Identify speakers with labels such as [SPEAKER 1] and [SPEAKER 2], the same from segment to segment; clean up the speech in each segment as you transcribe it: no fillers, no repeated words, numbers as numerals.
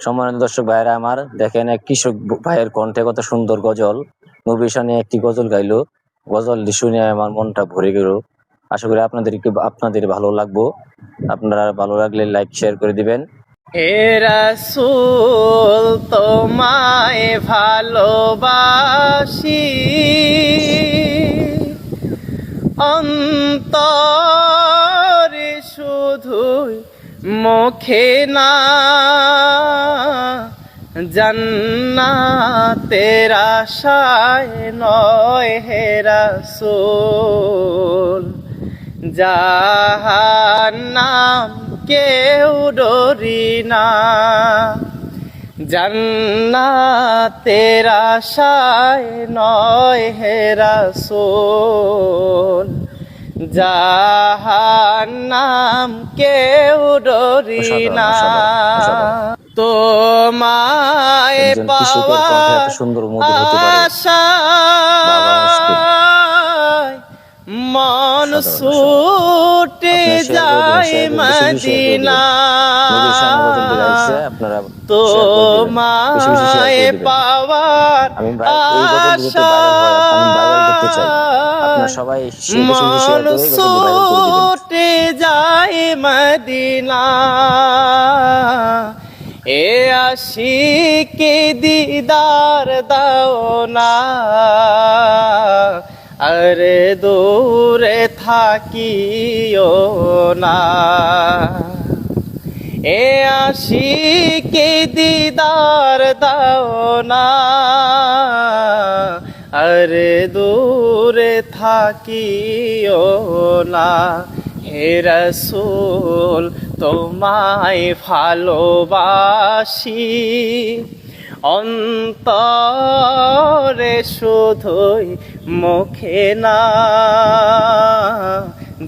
[SPEAKER 1] সম্মানিত দর্শক ভাইয়েরা আমার, দেখেন এক কৃষক ভাইয়ের কণ্ঠে কত সুন্দর গজল। নবী শানে একটি গজল গাইলো, গজলটি শুনে আমার মনটা ভরে গেল। আশা করি আপনাদের ভালো লাগবো। আপনারা ভালো লাগলে লাইক শেয়ার করে দিবেন।
[SPEAKER 2] হে রাসূল তোমায় ভালোবাসি, অন্তরে শুধুই মুখে না, জান্নাতের আশায় নয় হে রাসূল, জাহান্নাম কেউ ডরি না, জান্নাতের আশায় নয় হে রাসূল, জাহান্নাম কেউ ডরি না। তোমায় পাওয়ার আশায় মন ছুটে যায় মদিনা, তোমায় পাওয়ার আশায় মন ছুটে যায় মদিনা। এ আশিকে দিদার দাও না, আরে দূরে থাকিও না। এ আশিকে দিদার দাও না, আরে দূরে থাকিও না। হে রাসূল তোমায় ভালোবাসি, অন্তরে শুধুই মুখে না,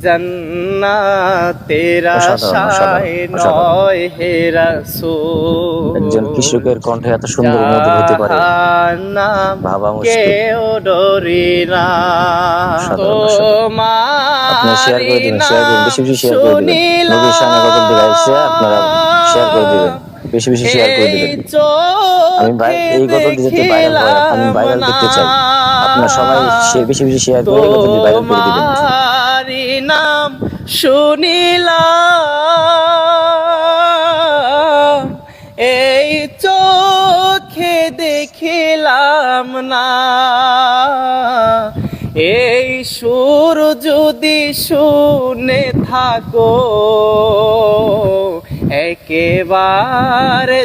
[SPEAKER 2] জান্নাতের আশায় নয় হে রাসূল।
[SPEAKER 1] একজন কৃষকের কণ্ঠে এত সুন্দর মধুর হতে পারে ভাবা মুশকিল।
[SPEAKER 2] কেউ ডরি না,
[SPEAKER 1] আপনারা শেয়ার করে দিবেন, বেশি বেশি শেয়ার করে দিবেন। নবীর শানে গজল গাইছে, আপনারা শেয়ার করে দিবেন, বেশি বেশি শেয়ার করে দিবেন। আমি এই গজলটি যাতে ভাইরাল হয়, আমি ভাইরাল করতে চাই। আপনারা সবাই বেশি বেশি শেয়ার করে গজলটি ভাইরাল করে দিবেন।
[SPEAKER 2] নাম শুনিলাম, এই চোখে দেখিলাম না, এই সুর যদি শুনে থাকো একেবারে